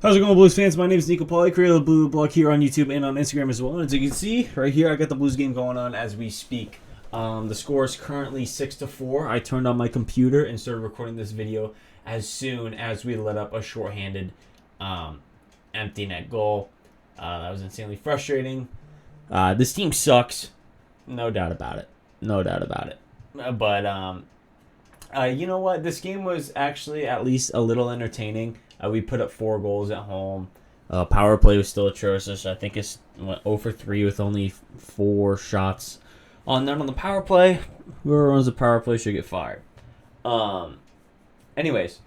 How's it going, Blues fans? My name is Nico Pauly, creator of the Blue Blog here on YouTube and on Instagram as well. And as you can see, right here, I got the Blues game going on as we speak. The score is currently 6-4. I turned on my computer and started recording this video as soon as we let up a shorthanded empty net goal. That was insanely frustrating. This team sucks. No doubt about it. No doubt about it. But you know what? This game was actually at least a little entertaining. We put up 4 goals at home. Power play was still atrocious. I think it's 0 for 3 with only 4 shots on net on the power play. Whoever runs the power play should get fired. Anyways,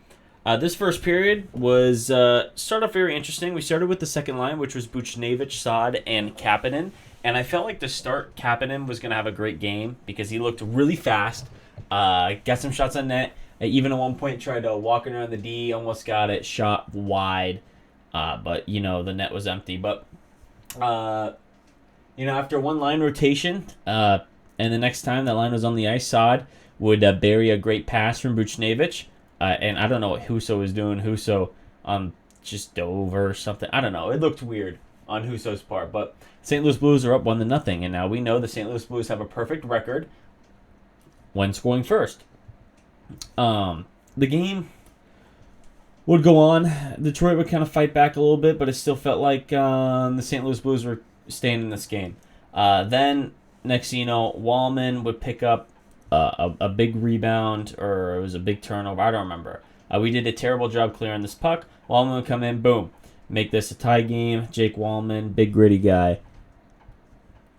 this first period was started off very interesting. We started with the second line, which was Buchnevich, Saad, and Kapanen. And I felt like to start, Kapanen was going to have a great game because he looked really fast. Got some shots on net. Even at one point tried to walk around the D, almost got it shot wide, but the net was empty. But after one line rotation, and the next time that line was on the ice, Saad would bury a great pass from Buchnevich, and I don't know what Husso was doing. Husso just dove or something. I don't know. It looked weird on Husso's part, but St. Louis Blues are up 1-0, and now we know the St. Louis Blues have a perfect record when scoring first. The game would go on. Detroit would kind of fight back a little bit, but it still felt like the St. Louis Blues were staying in this game. Then, next thing you know, Wallman would pick up a big rebound, or it was a big turnover. I don't remember. We did a terrible job clearing this puck. Wallman would come in, boom, make this a tie game. Jake Wallman, big gritty guy,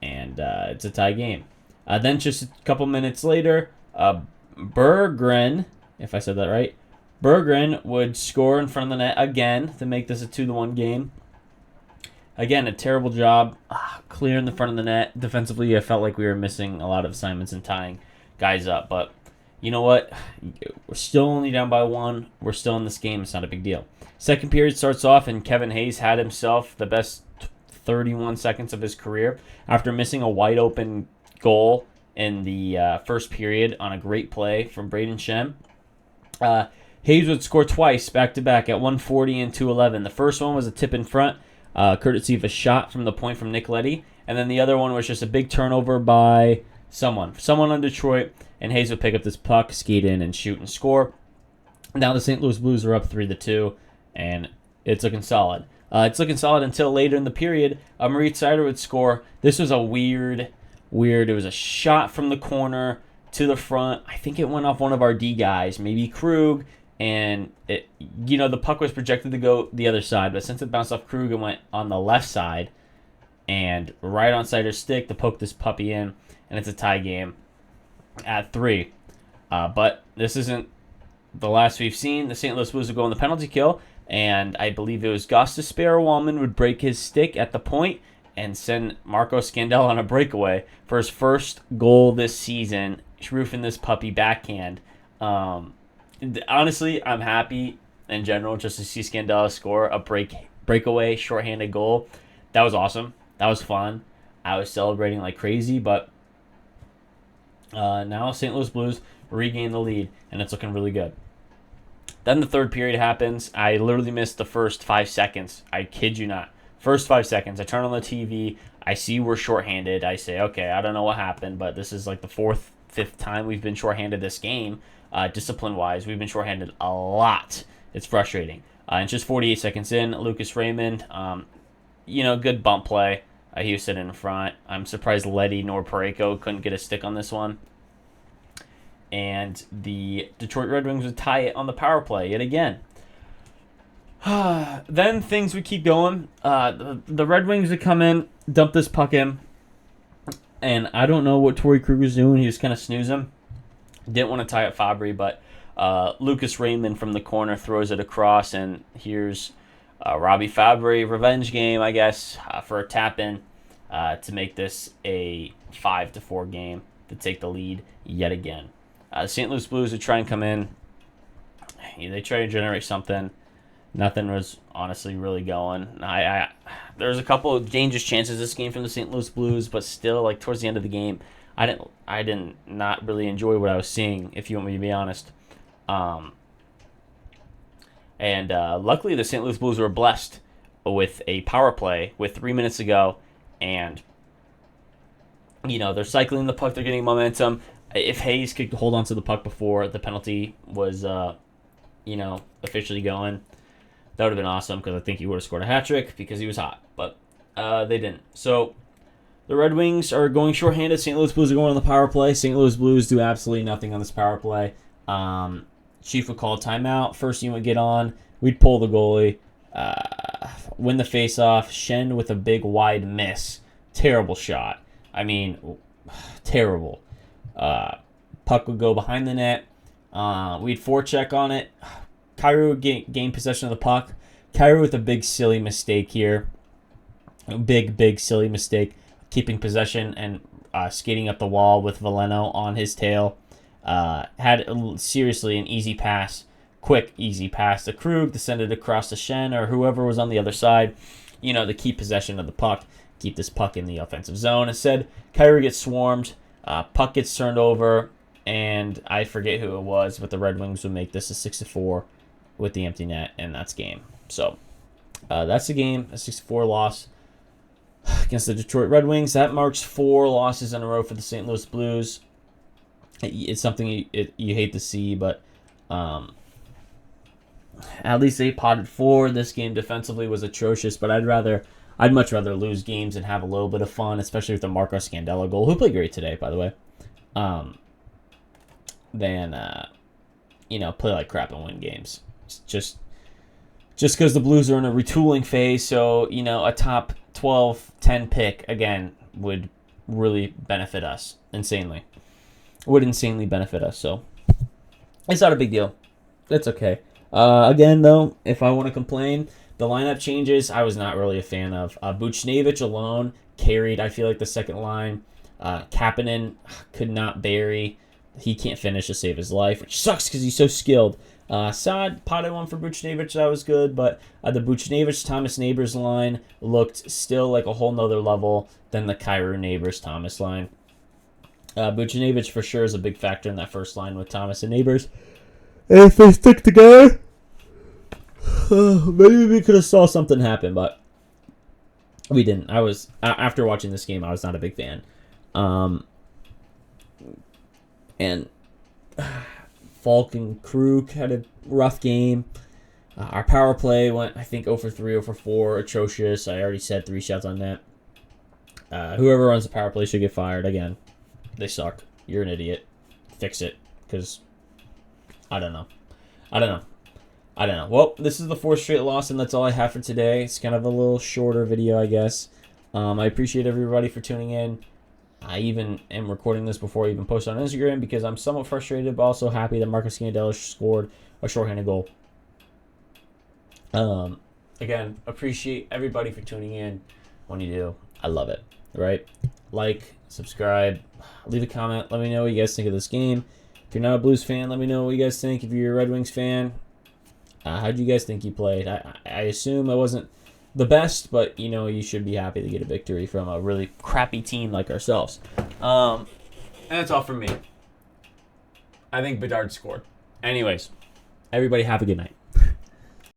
and it's a tie game. Then just a couple minutes later, Berggren, if I said that right, Berggren would score in front of the net again to make this a 2-1 game. Again, a terrible job clearing the front of the net. Defensively, I felt like we were missing a lot of assignments and tying guys up. But you know what? We're still only down by 1. We're still in this game. It's not a big deal. Second period starts off, and Kevin Hayes had himself the best 31 seconds of his career after missing a wide-open goal in the first period on a great play from Braden Shem. Hayes would score twice back-to-back at 1:40 and 2:11. The first one was a tip in front, courtesy of a shot from the point from Nick Leddy. And then the other one was just a big turnover by someone on Detroit. And Hayes would pick up this puck, skate in, and shoot and score. Now the St. Louis Blues are up 3-2, and it's looking solid. It's looking solid until later in the period. Moritz Seider would score. This was a weird. It was a shot from the corner to the front. I think it went off one of our D guys, maybe Krug, and the puck was projected to go the other side, but since it bounced off Krug, it went on the left side and right on Seider's stick to poke this puppy in, and it's a tie game at 3. But this isn't the last we've seen. The St. Louis Blues would go on the penalty kill, and I believe it was Gostisbehere Wallman would break his stick at the point and send Marco Scandella on a breakaway for his first goal this season, roofing this puppy backhand. Honestly, I'm happy in general just to see Scandella score a breakaway shorthanded goal. That was awesome. That was fun. I was celebrating like crazy, but now St. Louis Blues regain the lead, and it's looking really good. Then the third period happens. I literally missed the first 5 seconds. I kid you not. First 5 seconds, I turn on the TV, I see we're shorthanded. I say, okay, I don't know what happened, but this is like the 4th, 5th time we've been shorthanded this game. Discipline-wise, we've been shorthanded a lot. It's frustrating. And just 48 seconds in, Lucas Raymond, good bump play. He was sitting in front. I'm surprised Leddy nor Parayko couldn't get a stick on this one. And the Detroit Red Wings would tie it on the power play yet again. Then things would keep going. The Red Wings would come in, dump this puck in, and I don't know what Torrey Krug was doing. He was kind of snoozing. Didn't want to tie up Fabry, but Lucas Raymond from the corner throws it across, and here's Robbie Fabry, revenge game, I guess, for a tap-in to make this a 5-4 game to take the lead yet again. The St. Louis Blues would try and come in. They try to generate something. Nothing was honestly really going. There was a couple of dangerous chances this game from the St. Louis Blues, but still, like towards the end of the game, I didn't not really enjoy what I was seeing, if you want me to be honest. And luckily, the St. Louis Blues were blessed with a power play with 3 minutes to go, and they're cycling the puck, they're getting momentum. If Hayes could hold on to the puck before the penalty was, officially going, that would have been awesome because I think he would have scored a hat trick because he was hot, but they didn't. So the Red Wings are going shorthanded. St. Louis Blues are going on the power play. St. Louis Blues do absolutely nothing on this power play. Chief would call a timeout. First unit would get on. We'd pull the goalie, win the faceoff. Schenn with a big wide miss. Terrible shot. I mean, terrible. Puck would go behind the net. We'd forecheck on it. Kyrou would gain possession of the puck. Kyrou with a big silly mistake here. A big silly mistake. Keeping possession and skating up the wall with Veleno on his tail. Had seriously an easy pass. Quick, easy pass to Krug to send it across to Schenn or whoever was on the other side. To keep possession of the puck. Keep this puck in the offensive zone. Instead, Kyrou gets swarmed. Puck gets turned over. And I forget who it was, but the Red Wings would make this a 6-4 with the empty net, and that's game. So that's the game, a 6-4 loss against the Detroit Red Wings. That marks 4 losses in a row for the St. Louis Blues. It's something you hate to see, but at least they potted 4. This game defensively was atrocious, but I'd much rather lose games and have a little bit of fun, especially with the Marco Scandella goal, who played great today, by the way, than play like crap and win games. It's just because the Blues are in a retooling phase, so a top 12, 10 pick again would really benefit us insanely. Would insanely benefit us, so it's not a big deal. It's okay. Again, though, if I want to complain, the lineup changes I was not really a fan of. Buchnevich alone carried, I feel like, the second line. Kapanen could not bury. He can't finish to save his life, which sucks because he's so skilled. Saad potted one for Buchnevich. That was good, but the Buchnevich-Thomas Neighbors line looked still like a whole nother level than the Kyrou Neighbors-Thomas line. Buchnevich for sure is a big factor in that first line with Thomas and Neighbors. And if they stick together, maybe we could have saw something happen, but we didn't. After watching this game, I was not a big fan. And Falk and Krug had a rough game. Our power play went, I think, 0 for 3, 0 for 4. Atrocious. I already said 3 shots on net. Whoever runs the power play should get fired. Again, they suck. You're an idiot. Fix it. Because I don't know. Well, this is the 4th straight loss, and that's all I have for today. It's kind of a little shorter video, I guess. I appreciate everybody for tuning in. I even am recording this before I even post on Instagram because I'm somewhat frustrated, but also happy that Marco Scandella scored a shorthanded goal. Again, appreciate everybody for tuning in. When you do, I love it. Right? Like, subscribe, leave a comment. Let me know what you guys think of this game. If you're not a Blues fan, let me know what you guys think. If you're a Red Wings fan, how do you guys think you played? I assume I wasn't the best, but you should be happy to get a victory from a really crappy team like ourselves. And that's all from me. I think Bedard scored. Anyways, everybody have a good night.